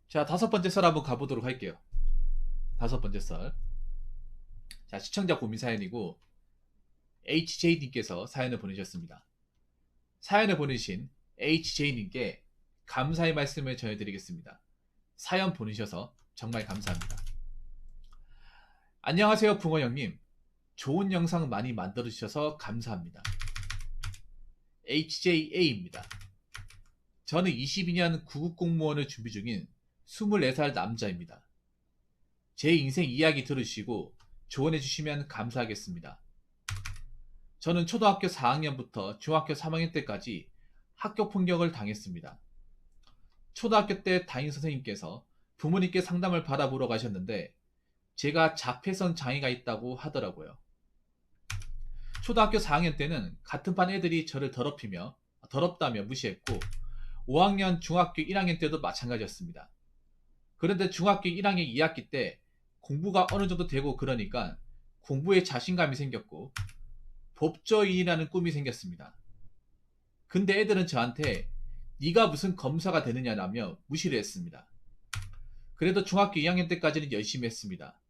자, 다섯 번째 썰 한번 가보도록 할게요. 다섯 번째 썰. 자, 시청자 고민 사연이고, HJ님께서 사연을 보내셨습니다. 사연을 보내신 HJ님께 감사의 말씀을 전해드리겠습니다. 사연 보내셔서 정말 감사합니다. 안녕하세요, 붕어 형님. 좋은 영상 많이 만들어주셔서 감사합니다. HJA입니다. 저는 22년 구급 공무원을 준비 중인 24살 남자입니다. 제 인생 이야기 들으시고 조언해 주시면 감사하겠습니다. 저는 초등학교 4학년부터 중학교 3학년 때까지 학교 폭력을 당했습니다. 초등학교 때 담임 선생님께서 부모님께 상담을 받아보러 가셨는데 제가 자폐성 장애가 있다고 하더라고요. 초등학교 4학년 때는 같은 반 애들이 저를 더럽다며 무시했고 5학년 중학교 1학년 때도 마찬가지였습니다. 그런데 중학교 1학년 2학기 때 공부가 어느 정도 되고 그러니까 공부에 자신감이 생겼고 법조인이라는 꿈이 생겼습니다. 근데 애들은 저한테 네가 무슨 검사가 되느냐라며 무시를 했습니다. 그래도 중학교 2학년 때까지는 열심히 했습니다.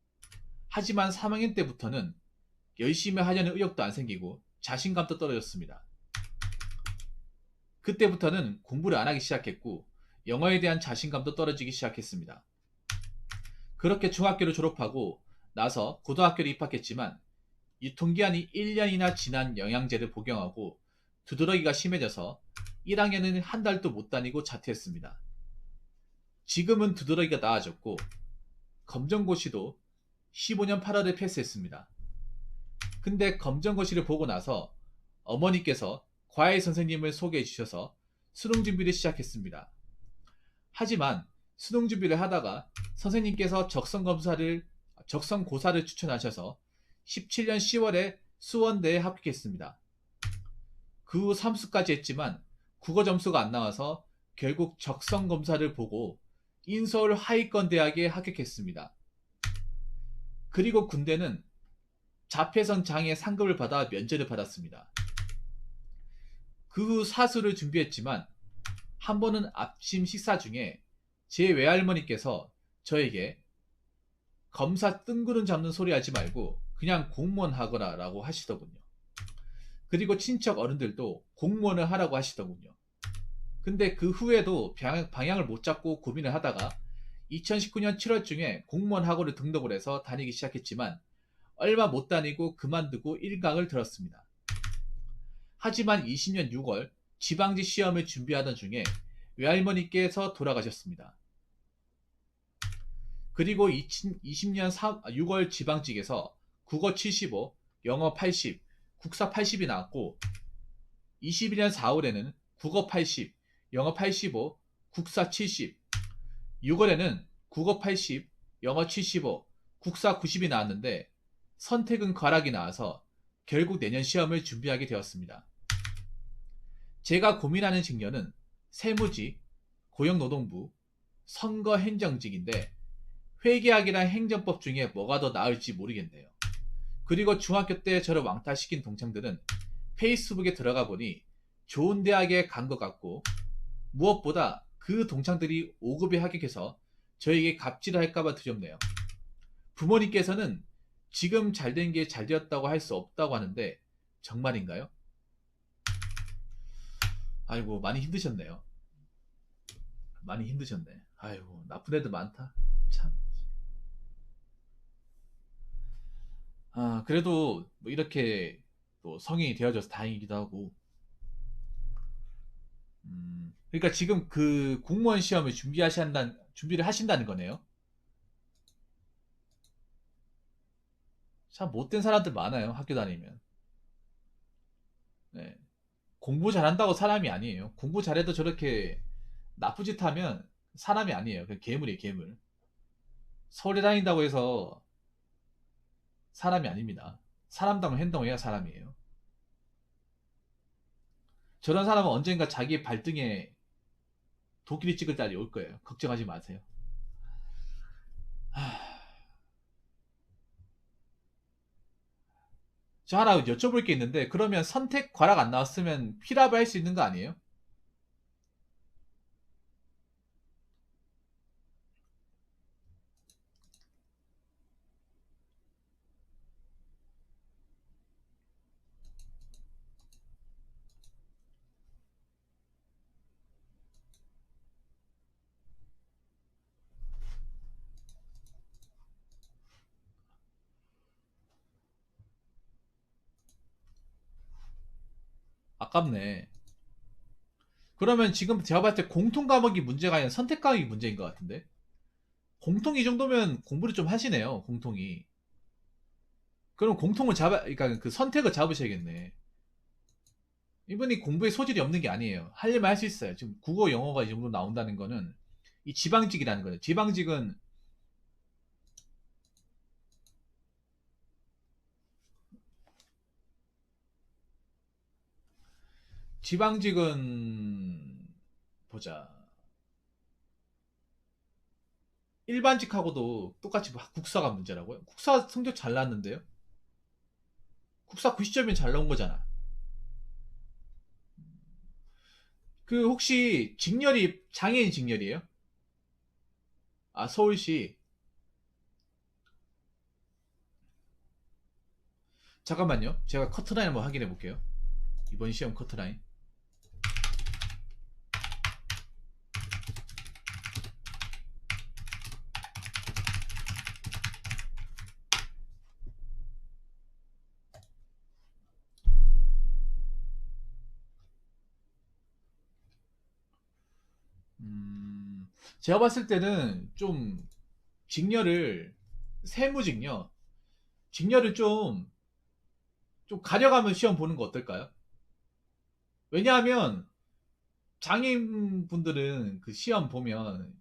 하지만 3학년 때부터는 열심히 하려는 의욕도 안 생기고 자신감도 떨어졌습니다. 그때부터는 공부를 안 하기 시작했고 영어에 대한 자신감도 떨어지기 시작했습니다. 그렇게 중학교를 졸업하고 나서 고등학교를 입학했지만 유통기한이 1년이나 지난 영양제를 복용하고 두드러기가 심해져서 1학년은 한 달도 못 다니고 자퇴했습니다. 지금은 두드러기가 나아졌고 검정고시도 15년 8월에 패스했습니다. 근데 검정고시를 보고 나서 어머니께서 과외 선생님을 소개해 주셔서 수능 준비를 시작했습니다. 하지만 수능 준비를 하다가 선생님께서 적성고사를 추천하셔서 17년 10월에 수원대에 합격했습니다. 그 후 삼수까지 했지만 국어 점수가 안 나와서 결국 적성검사를 보고 인서울 하위권 대학에 합격했습니다. 그리고 군대는 자폐성 장애 상급을 받아 면제를 받았습니다. 그 후 사수를 준비했지만 한 번은 아침 식사 중에 제 외할머니께서 저에게 검사 뜬구름 잡는 소리 하지 말고 그냥 공무원 하거라 라고 하시더군요. 그리고 친척 어른들도 공무원을 하라고 하시더군요. 근데 그 후에도 방향을 못 잡고 고민을 하다가 2019년 7월쯤에 공무원 학원을 등록을 해서 다니기 시작했지만 얼마 못 다니고 그만두고 일각을 들었습니다. 하지만 20년 6월 지방지 시험을 준비하던 중에 외할머니께서 돌아가셨습니다. 그리고 2020년 6월 지방직에서 국어 75, 영어 80, 국사 80이 나왔고 21년 4월에는 국어 80, 영어 85, 국사 70, 6월에는 국어 80, 영어 75, 국사 90이 나왔는데 선택은 과락이 나와서 결국 내년 시험을 준비하게 되었습니다. 제가 고민하는 직렬은 세무직, 고용노동부, 선거행정직인데 회계학이랑 행정법 중에 뭐가 더 나을지 모르겠네요. 그리고 중학교 때 저를 왕따시킨 동창들은 페이스북에 들어가 보니 좋은 대학에 간 것 같고 무엇보다 그 동창들이 5급에 합격해서 저에게 갑질을 할까봐 두렵네요. 부모님께서는 지금 잘된 게 잘되었다고 할 수 없다고 하는데 정말인가요? 아이고 많이 힘드셨네요. 많이 힘드셨네. 아이고 나쁜 애들 많다. 참. 그래도 뭐 이렇게 또 성인이 되어져서 다행이기도 하고. 그러니까 지금 그 공무원 시험을 준비를 하신다는 거네요. 참 못된 사람들 많아요. 학교 다니면. 네. 공부 잘한다고 사람이 아니에요. 공부 잘해도 저렇게 나쁜 짓 하면 사람이 아니에요. 그냥 괴물이에요, 괴물. 서울에 다닌다고 해서 사람이 아닙니다. 사람다운 행동을 해야 사람이에요. 저런 사람은 언젠가 자기 발등에 도끼를 찍을 날이 올 거예요. 걱정하지 마세요. 저 하나 여쭤볼 게 있는데 그러면 선택 과락 안 나왔으면 필압을 할 수 있는 거 아니에요? 아깝네. 그러면 지금 제가 봤을 때 공통 과목이 문제가 아니라 선택 과목이 문제인 것 같은데? 공통이 정도면 공부를 좀 하시네요, 공통이. 그럼 공통을 그러니까 그 선택을 잡으셔야겠네. 이분이 공부에 소질이 없는 게 아니에요. 하려면 할 수 있어요. 지금 국어, 영어가 이 정도 나온다는 거는 이 지방직이라는 거예요. 지방직은 보자. 일반직하고도 똑같이 국사가 문제라고요? 국사 성적 잘 나왔는데요? 국사 90점이면 잘 나온 거잖아. 그 혹시 직렬이 장애인 직렬이에요? 아, 서울시. 잠깐만요. 제가 커트라인 한번 확인해 볼게요. 이번 시험 커트라인. 제가 봤을 때는 좀 직렬을 세무직렬 직렬을 좀 가려가면 시험 보는 거 어떨까요? 왜냐하면 장애인분들은 그 시험 보면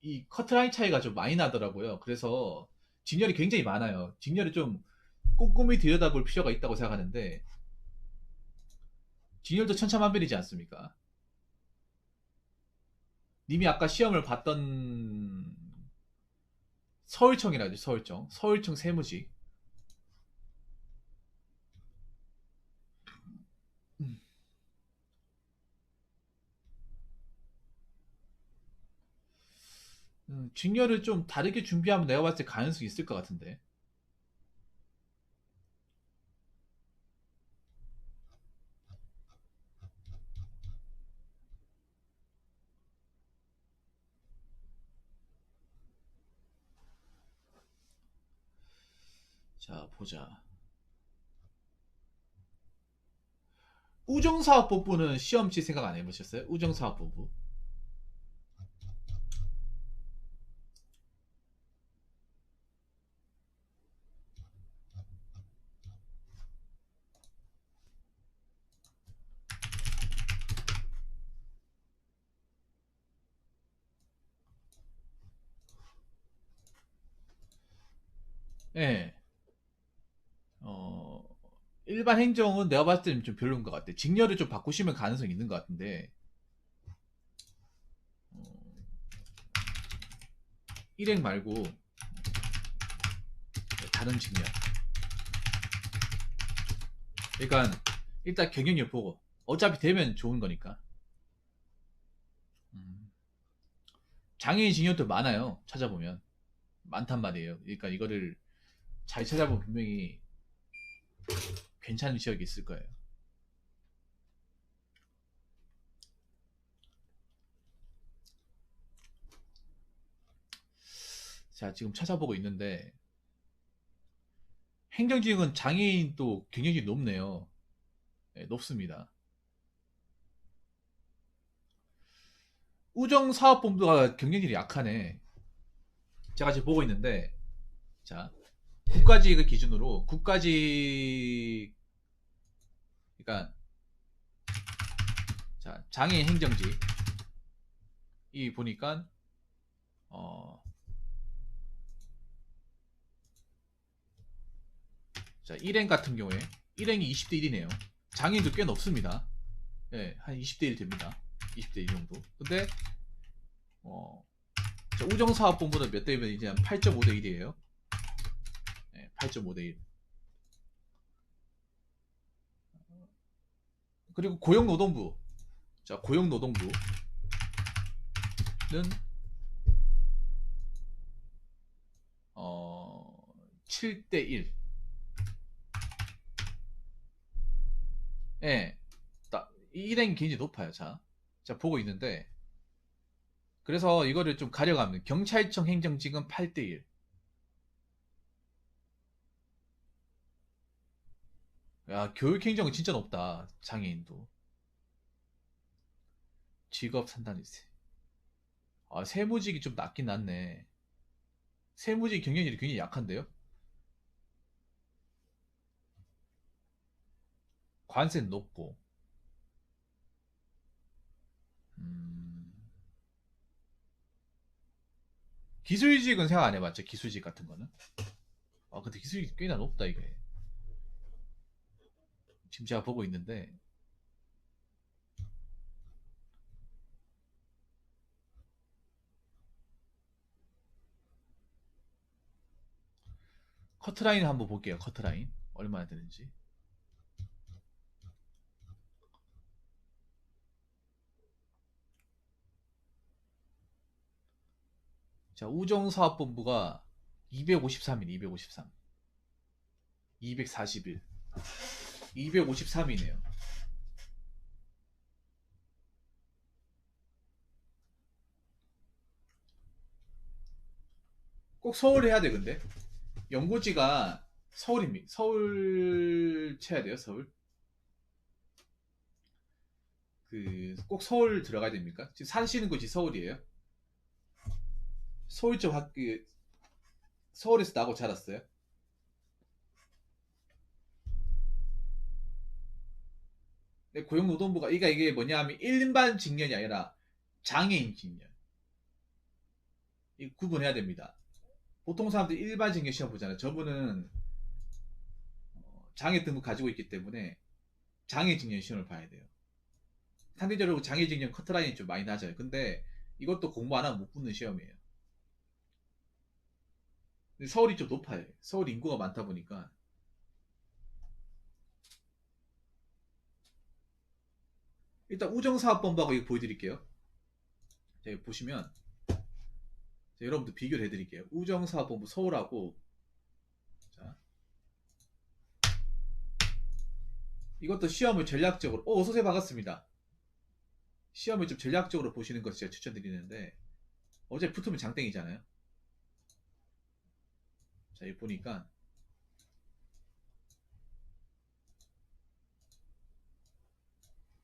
이 커트라인 차이가 좀 많이 나더라고요. 그래서 직렬이 굉장히 많아요. 직렬을 좀 꼼꼼히 들여다볼 필요가 있다고 생각하는데 직렬도 천차만별이지 않습니까? 님이 아까 시험을 봤던 서울청이라죠, 서울청. 서울청 세무직. 직렬을 좀 다르게 준비하면 내가 봤을 때 가능성이 있을 것 같은데. 자, 보자. 우정사업본부는 시험지 생각 안 해보셨어요? 우정사업본부. 예. 어, 일반 행정은 내가 봤을 때는 좀 별로인 것 같아. 직렬을 좀 바꾸시면 가능성이 있는 것 같은데. 어, 일행 말고 다른 직렬. 그러니까 일단 경영력 보고. 어차피 되면 좋은 거니까. 음, 장애인 직렬도 많아요. 찾아보면. 많단 말이에요. 그러니까 이거를 잘 찾아보면 분명히 괜찮은 지역이 있을 거예요. 자, 지금 찾아보고 있는데 행정직은 장애인도 경력이 높네요. 네, 높습니다. 우정사업본부가 경쟁률이 약하네. 제가 지금 보고 있는데, 자, 국가직을 기준으로, 그러니까, 자, 장애인 행정직, 이 보니까, 어, 자, 일행 같은 경우에, 일행이 20대 1이네요. 장애인도 꽤 높습니다. 네, 한 20대 1 됩니다. 20대 1 정도. 근데, 어, 자, 우정사업본부는 몇 대 1이면 이제 한 8.5대 1이에요. 네, 8.5대 1. 그리고 고용노동부. 자, 고용노동부는 7대 1. 예. 일행이 굉장히 높아요. 자, 보고 있는데. 그래서 이거를 좀 가려가면 경찰청 행정직은 8대 1. 야, 교육행정은 진짜 높다. 장애인도. 직업 산다니세. 아, 세무직이 좀 낫긴 낫네. 세무직 경쟁률이 굉장히 약한데요? 관세는 높고. 음, 기술직은 생각 안 해봤죠? 기술직 같은 거는? 아, 근데 기술직 꽤나 높다, 이게. 지금 제가 보고 있는데, 커트라인 한번 볼게요, 커트라인. 얼마나 되는지. 자, 우정사업본부가 253일, 253. 241. 253이네요. 꼭 서울 해야 돼, 근데. 연고지가 서울입니다. 서울 쳐야 돼요, 서울. 꼭 서울 들어가야 됩니까? 지금 사시는 곳이 서울이에요? 서울 쪽 학교, 서울에서 나고 자랐어요? 근데 고용노동부가, 이게 뭐냐 하면 일반 직년이 아니라 장애인 직년. 이 구분해야 됩니다. 보통 사람들이 일반 직년 시험 보잖아요. 저분은 장애 등급 가지고 있기 때문에 장애 직년 시험을 봐야 돼요. 상대적으로 장애 직년 커트라인이 좀 많이 낮아요. 근데 이것도 공부 안 하면 못 붙는 시험이에요. 근데 서울이 좀 높아요. 서울 인구가 많다 보니까. 일단 우정사업본부하고 이거 보여드릴게요. 자, 여기 보시면 자, 여러분들 비교를 해드릴게요. 우정사업본부 서울하고 자, 이것도 시험을 전략적으로 어서오세요 반갑습니다. 시험을 좀 전략적으로 보시는 것을 제가 추천드리는데 어차피 붙으면 장땡이잖아요. 자, 여기 보니까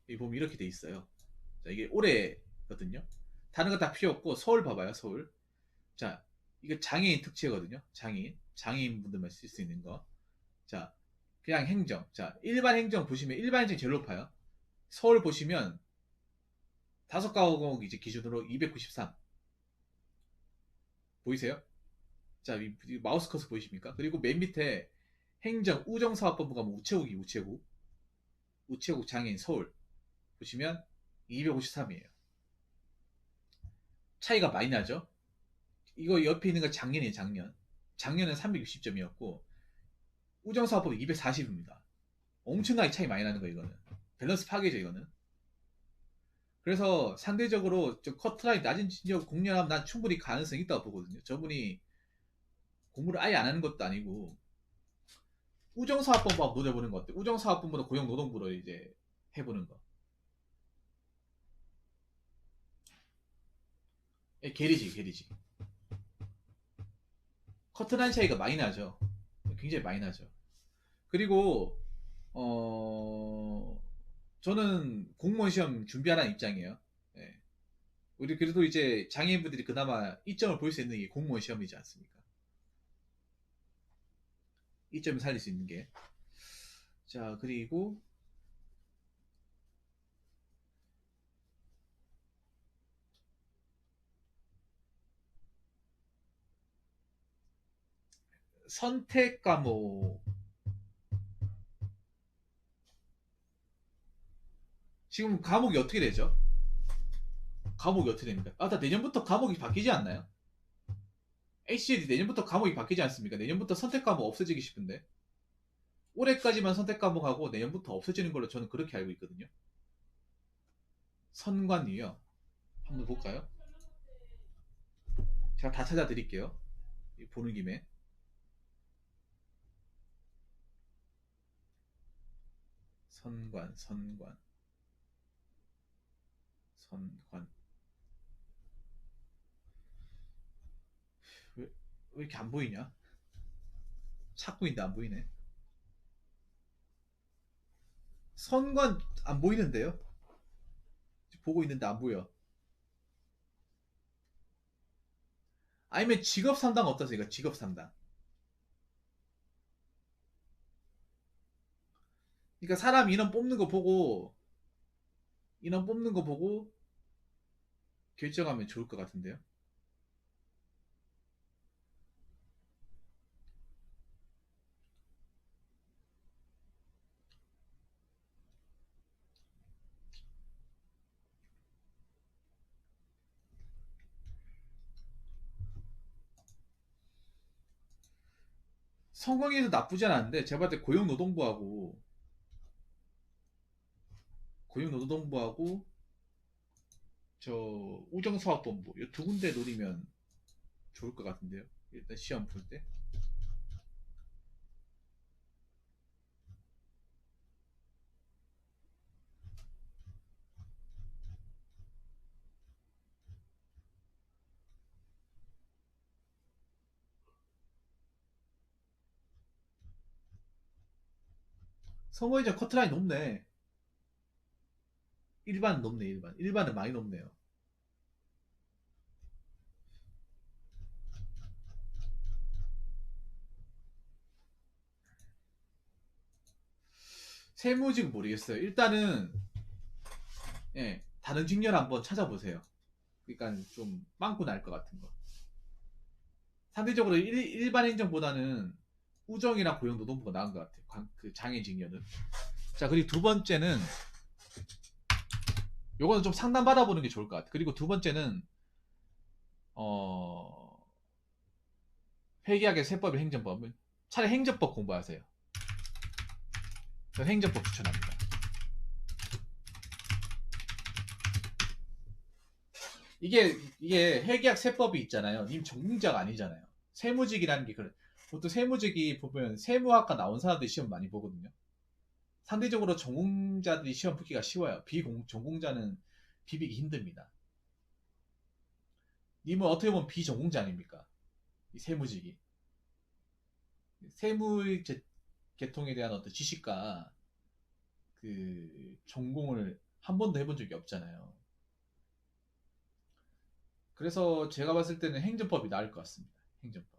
여기 보면 이렇게 돼 있어요. 자, 이게 올해거든요. 다른 거 다 필요 없고 서울 봐봐요. 서울. 자, 이거 장애인 특채거든요. 장애인 분들만 쓸 수 있는 거. 자, 그냥 행정. 자, 일반 행정 보시면 일반 행정이 제일 높아요. 서울 보시면 다섯 가구국 이제 기준으로 293. 보이세요? 자, 이 마우스 커서 보이십니까? 그리고 맨 밑에 행정 우정사업본부 가면 우체국 장애인 서울 보시면 253이에요. 차이가 많이 나죠? 이거 옆에 있는 거 작년이에요, 작년. 작년은 360점이었고 우정사업본부 240입니다. 엄청나게 차이 많이 나는 거예요, 이거는. 밸런스 파괴죠, 이거는. 그래서 상대적으로 좀 커트라인 낮은 진역 공략하면 난 충분히 가능성이 있다고 보거든요. 저분이 공부를 아예 안 하는 것도 아니고 우정사업본부 한번 노려보는 거 어때? 우정사업본부도 고용노동부로 이제 해보는 거. 게리지. 커트라인 차이가 많이 나죠. 굉장히 많이 나죠. 그리고 어 저는 공무원 시험 준비하라는 입장이에요. 예. 우리 그래도 이제 장애인분들이 그나마 이점을 볼 수 있는 게 공무원 시험이지 않습니까? 이점을 살릴 수 있는 게. 자, 그리고 선택 과목. 지금 과목이 어떻게 되죠? 과목이 어떻게 됩니까? 아, 다 내년부터 과목이 바뀌지 않나요? HCD 내년부터 과목이 바뀌지 않습니까? 내년부터 선택 과목 없어지기 싶은데. 올해까지만 선택 과목하고 내년부터 없어지는 걸로 저는 그렇게 알고 있거든요. 선관위요. 한번 볼까요? 제가 다 찾아드릴게요. 보는 김에. 선관. 왜, 왜 이렇게 안 보이냐? 찾고 있는데 안 보이네. 선관 안 보이는데요? 보고 있는데 안 보여. 아니면 직업 상담 어떠세요? 직업 상담. 그러니까 사람 인원 뽑는 거 보고 결정하면 좋을 것 같은데요. 성공해도 나쁘지 않은데 제가 봤을 때 고용노동부하고 저 우정사업본부 이 두 군데 노리면 좋을 것 같은데요. 일단 시험 볼 때. 성공회전 커트라인 높네. 일반은 높네. 일반은 많이 높네요. 세무직 모르겠어요. 일단은 예, 다른 직렬 한번 찾아보세요. 그러니까 좀 빵꾸 날 것 같은 거. 상대적으로 일반 행정보다는 우정이랑 고용노동부가 나은 것 같아요. 그 장애 직렬은. 자, 그리고 두 번째는 요거는 좀 상담 받아보는 게 좋을 것 같아요. 그리고 두 번째는 회계학의 세법의 행정법은 차라리 행정법 공부하세요. 저는 행정법 추천합니다. 이게 회계학 세법이 있잖아요. 님 전공자가 아니잖아요. 세무직이라는 게 그래. 보통 세무직이 보면 세무학과 나온 사람들이 시험 많이 보거든요. 상대적으로 전공자들이 시험 붙기가 쉬워요. 전공자는 비비기 힘듭니다. 님은 어떻게 보면 비전공자 아닙니까? 이 세무직이. 세무 계통에 대한 어떤 지식과 그 전공을 한 번도 해본 적이 없잖아요. 그래서 제가 봤을 때는 행정법이 나을 것 같습니다. 행정법.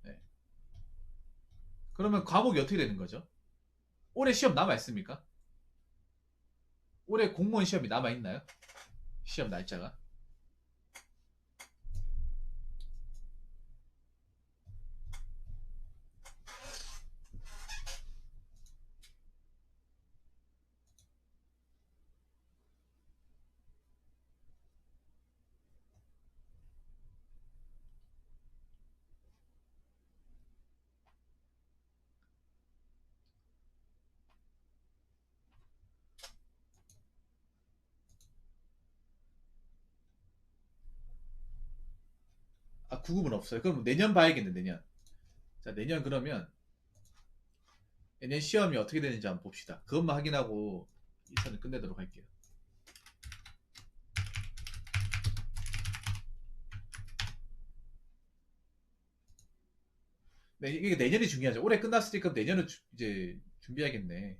네. 그러면 과목이 어떻게 되는 거죠? 올해 시험 남아 있습니까? 올해 공무원 시험이 남아 있나요? 시험 날짜가? 아, 구급은 없어요. 그럼 내년 봐야겠네, 내년. 자, 내년 그러면 내년 시험이 어떻게 되는지 한번 봅시다. 그것만 확인하고 이 선을 끝내도록 할게요. 네, 이게 내년이 중요하죠. 올해 끝났으니까 내년은 이제 준비하겠네.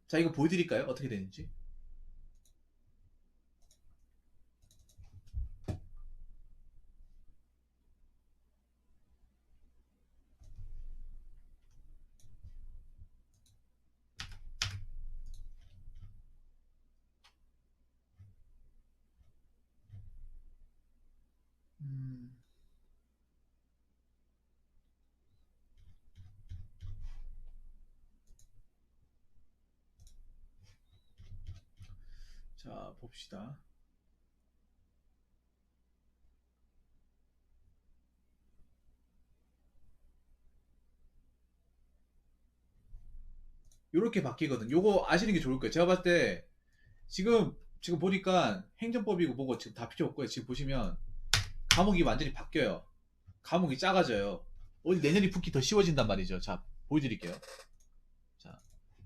자, 이거 보여드릴까요? 어떻게 되는지. 음, 자, 봅시다. 요렇게 바뀌거든. 요거 아시는 게 좋을 거예요. 제가 봤을 때 지금 보니까 행정법이고 뭐고 지금 다 필요 없고요. 지금 보시면 과목이 완전히 바뀌어요. 과목이 작아져요. 오늘 내년이 붙기 더 쉬워진단 말이죠. 자, 보여드릴게요. 자,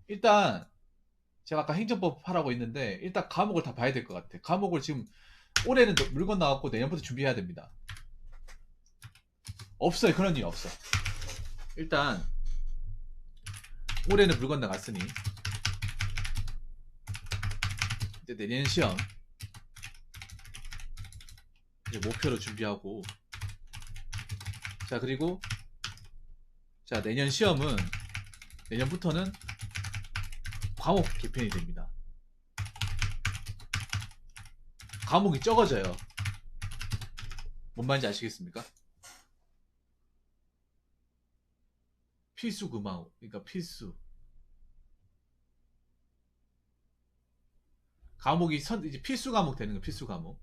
일단 제가 아까 행정법 하라고 했는데 일단 과목을 다 봐야 될 것 같아. 과목을 지금 올해는 물건 나왔고 내년부터 준비해야 됩니다. 없어요. 그런 일 없어. 일단 올해는 물건 나갔으니 이제 내년 시험 이제 목표로 준비하고, 자 그리고 자 내년 시험은 내년부터는 과목 개편이 됩니다. 과목이 적어져요. 뭔 말인지 아시겠습니까? 필수 과목, 그러니까 필수 과목이 이제 필수 과목 되는 거. 필수 과목.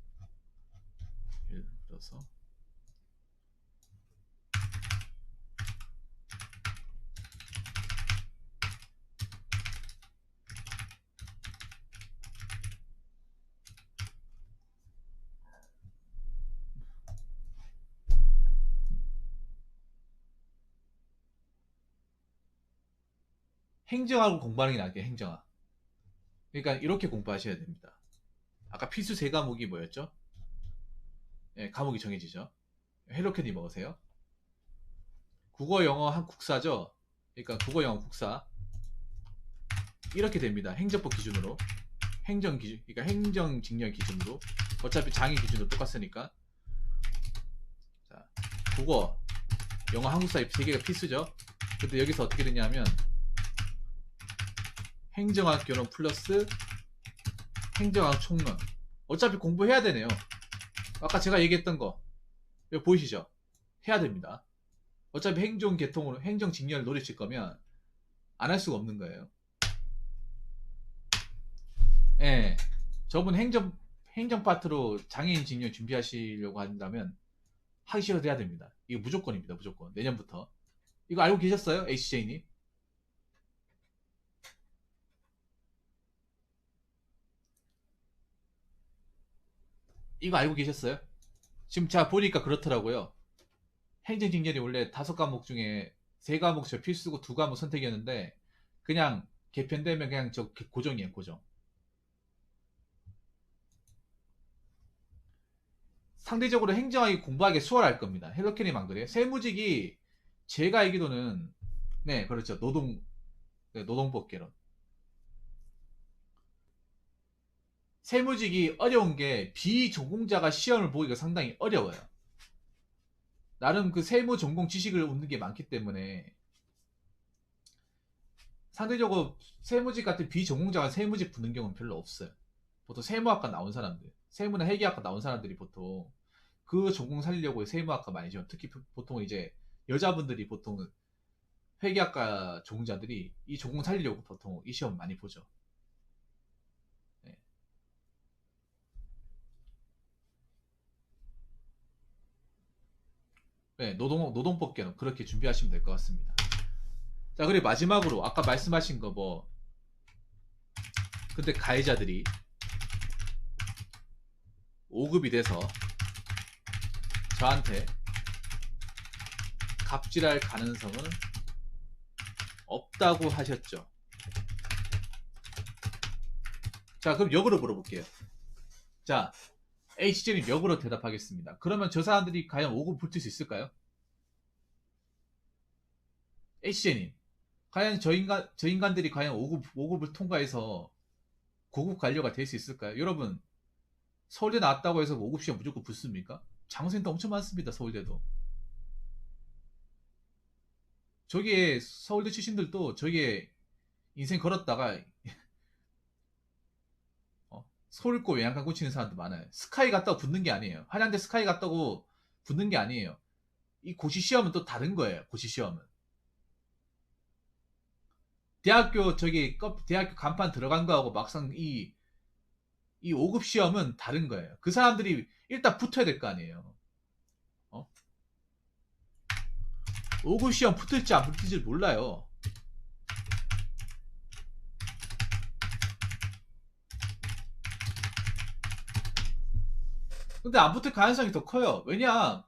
예를 들어서 행정하고 공부하는 게 나을게요. 행정학. 그러니까 이렇게 공부하셔야 됩니다. 아까 필수 세 과목이 뭐였죠? 예, 과목이 정해지죠. 헬로캔디 먹으세요. 국어, 영어, 국사죠. 그러니까 국어, 영어, 국사 이렇게 됩니다. 행정법 기준으로. 행정 기준, 그러니까 행정직렬 기준으로. 어차피 장애 기준으로 똑같으니까. 자, 국어, 영어, 한국사 이 세 개가 필수죠. 근데 여기서 어떻게 되냐면 행정학 교론 플러스 행정학 총론. 어차피 공부해야 되네요. 아까 제가 얘기했던 거 여기 보이시죠? 해야 됩니다. 어차피 행정 계통으로 행정 직렬을 노리실 거면 안 할 수가 없는 거예요. 예. 저분 행정 파트로 장애인 직렬 준비하시려고 한다면 하기 싫어도 해야 됩니다. 이거 무조건입니다. 무조건. 내년부터. 이거 알고 계셨어요? HJ님? 이거 알고 계셨어요? 지금 제가 보니까 그렇더라고요. 행정직렬이 원래 5과목 중에 3과목 저 필수고 2과목 선택이었는데 그냥 개편되면 그냥 저 고정이에요. 고정. 상대적으로 행정학이 공부하기 수월할 겁니다. 헬로케님 안 그래요? 세무직이 제가 알기로는 네 그렇죠. 네, 노동법계론. 세무직이 어려운 게 비전공자가 시험을 보기가 상당히 어려워요. 나름 그 세무 전공 지식을 얻는 게 많기 때문에 상대적으로 세무직 같은 비전공자가 세무직 붙는 경우는 별로 없어요. 보통 세무학과 나온 사람들, 세무나 회계학과 나온 사람들이 보통 그 전공 살리려고 세무학과 많이 지원. 특히 보통 이제 여자분들이 보통 회계학과 전공자들이 이 전공 살리려고 보통 이 시험 많이 보죠. 네. 네, 노동법계는 그렇게 준비하시면 될 것 같습니다. 자, 그리고 마지막으로 아까 말씀하신 거 뭐, 근데 가해자들이 5급이 돼서 저한테 갑질할 가능성은 없다고 하셨죠. 자, 그럼 역으로 물어볼게요. 자, HJ님 역으로 대답하겠습니다. 그러면 저 사람들이 과연 5급 붙을 수 있을까요? HJ님, 과연 저 인간들이 과연 5급을 통과해서 고급 관료가 될 수 있을까요? 여러분, 서울대 나왔다고 해서 5급 시험 무조건 붙습니까? 장생도 엄청 많습니다. 서울대도. 저기에 서울대 출신들도 저기에 인생 걸었다가 서울고 외양간 꽂히는 사람도 많아요. 스카이 갔다고 붙는 게 아니에요. 한양대 스카이 갔다고 붙는 게 아니에요. 이 고시 시험은 또 다른 거예요. 고시 시험은. 대학교 간판 들어간 거하고 막상 이 5급 시험은 다른 거예요. 그 사람들이 일단 붙어야 될 거 아니에요. 5급 시험 붙을지 안 붙을지 몰라요. 근데 안 붙을 가능성이 더 커요. 왜냐?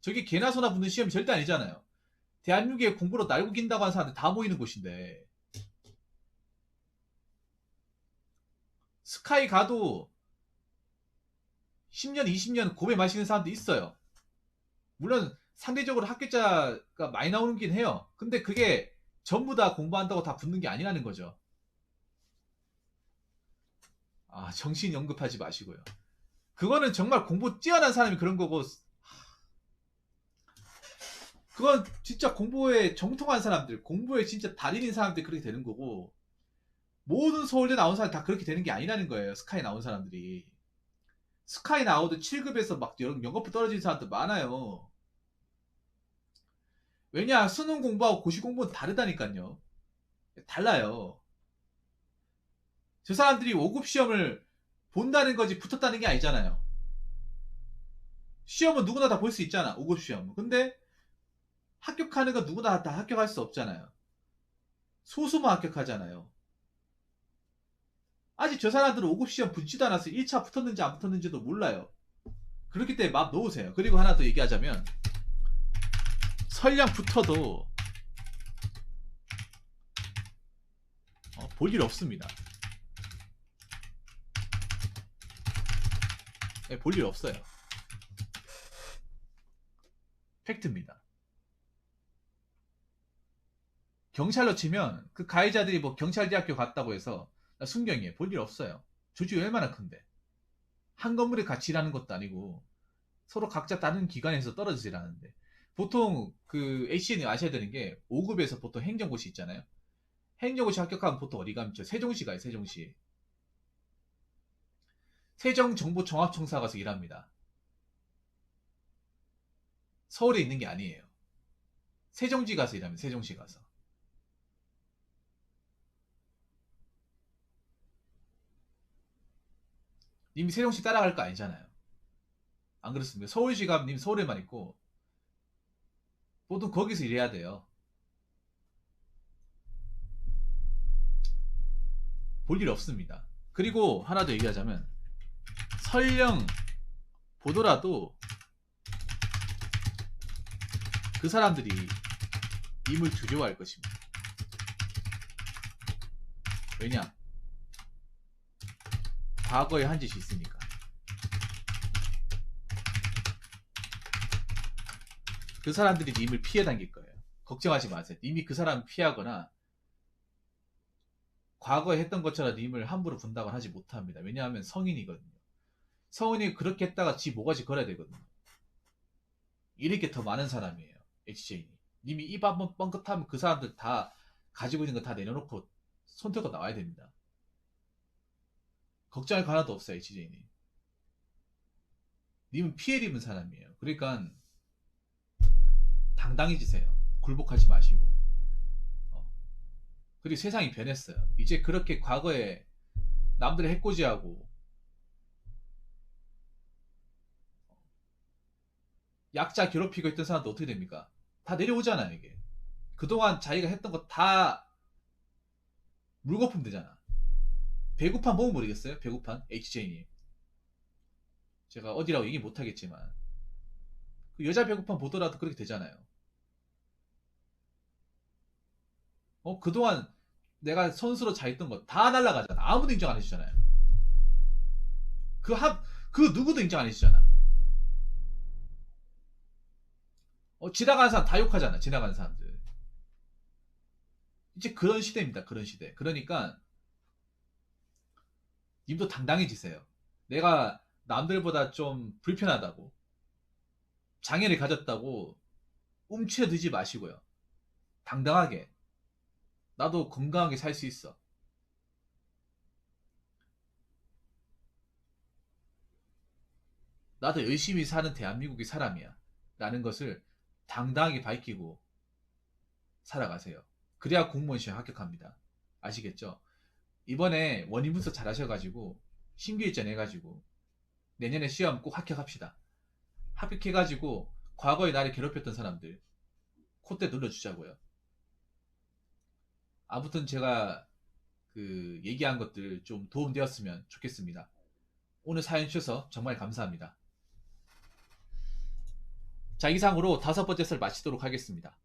저게 개나 소나 붙는 시험이 절대 아니잖아요. 대한민국에 공부로 날고 긴다고 하는 사람들 다 모이는 곳인데. 스카이 가도 10년, 20년 고배 마시는 사람도 있어요. 물론 상대적으로 합격자가 많이 나오긴 해요. 근데 그게 전부 다 공부한다고 다 붙는 게 아니라는 거죠. 아, 정신 언급하지 마시고요. 그거는 정말 공부 뛰어난 사람이 그런 거고, 그건 진짜 공부에 정통한 사람들, 공부에 진짜 달인인 사람들이 그렇게 되는 거고, 모든 서울대 나온 사람 다 그렇게 되는 게 아니라는 거예요. 스카이 나온 사람들이. 스카이 나오도 7급에서 막 연거푸 떨어진 사람들 많아요. 왜냐? 수능 공부하고 고시 공부는 다르다니까요. 달라요. 저 사람들이 5급 시험을 본다는 거지 붙었다는 게 아니잖아요. 시험은 누구나 다 볼 수 있잖아. 5급 시험. 근데 합격하는 건 누구나 다 합격할 수 없잖아요. 소수만 합격하잖아요. 아직 저 사람들은 5급 시험 붙지도 않았어요. 1차 붙었는지 안 붙었는지도 몰라요. 그렇기 때문에 마음 놓으세요. 그리고 하나 더 얘기하자면, 설령 붙어도 볼 일 없습니다. 네, 볼 일 없어요. 팩트입니다. 경찰로 치면 그 가해자들이 뭐 경찰대학교 갔다고 해서 순경이에요. 볼 일 없어요. 조직이 얼마나 큰데. 한 건물에 같이 일하는 것도 아니고 서로 각자 다른 기관에서 떨어져 일하는데, 보통 그 HN이 아셔야 되는 게 5급에서 보통 행정고시 있잖아요. 행정고시 합격하면 보통 어디 가면 세종시 가요. 세종시. 세종정보종합청사 가서 일합니다. 서울에 있는 게 아니에요. 세종시 가서 일합니다. 세종시 가서. 님이 세종시 따라갈 거 아니잖아요. 안 그렇습니까? 서울시 가면 님 서울에만 있고 보통 거기서 일해야 돼요. 볼 일 없습니다. 그리고 하나 더 얘기하자면, 설령 보더라도 그 사람들이 님을 두려워할 것입니다. 왜냐? 과거에 한 짓이 있으니까. 그 사람들이 님을 피해 당길 거예요. 걱정하지 마세요. 님이 그 사람을 피하거나 과거에 했던 것처럼 님을 함부로 분담을 하지 못합니다. 왜냐하면 성인이거든요. 성인이 그렇게 했다가 지 모가지 걸어야 되거든요. 이렇게 더 많은 사람이에요. HJ니. 님이 입 한번 뻥끗하면 그 사람들 다 가지고 있는 거 다 내려놓고 손 들고 나와야 됩니다. 걱정할 거 하나도 없어요. HJ니. 님은 피해 입은 사람이에요. 그러니까 당당해지세요. 굴복하지 마시고. 그리고 세상이 변했어요. 이제 그렇게 과거에 남들의 해코지하고 약자 괴롭히고 있던 사람도 어떻게 됩니까? 다 내려오잖아요. 이게 그동안 자기가 했던 거 다 물거품 되잖아. 배구판 보면 모르겠어요? 배구판 HJ님. 제가 어디라고 얘기 못하겠지만 그 여자 배구판 보더라도 그렇게 되잖아요. 그동안 내가 선수로 잘했던 거 다 날라가잖아. 아무도 인정 안 해주잖아요. 그 누구도 인정 안 해주잖아. 지나가는 사람 다 욕하잖아. 지나가는 사람들. 이제 그런 시대입니다. 그런 시대. 그러니까 님도 당당해지세요. 내가 남들보다 좀 불편하다고, 장애를 가졌다고 움츠러들지 마시고요. 당당하게 나도 건강하게 살 수 있어. 나도 열심히 사는 대한민국의 사람이야. 라는 것을 당당하게 밝히고 살아가세요. 그래야 공무원 시험 합격합니다. 아시겠죠? 이번에 원인 분석 잘 하셔가지고 심기일전 해가지고 내년에 시험 꼭 합격합시다. 합격해가지고 과거에 나를 괴롭혔던 사람들 콧대 눌러주자고요. 아무튼 제가 그 얘기한 것들 좀 도움되었으면 좋겠습니다. 오늘 사연 주셔서 정말 감사합니다. 자, 이상으로 5번째 썰 마치도록 하겠습니다.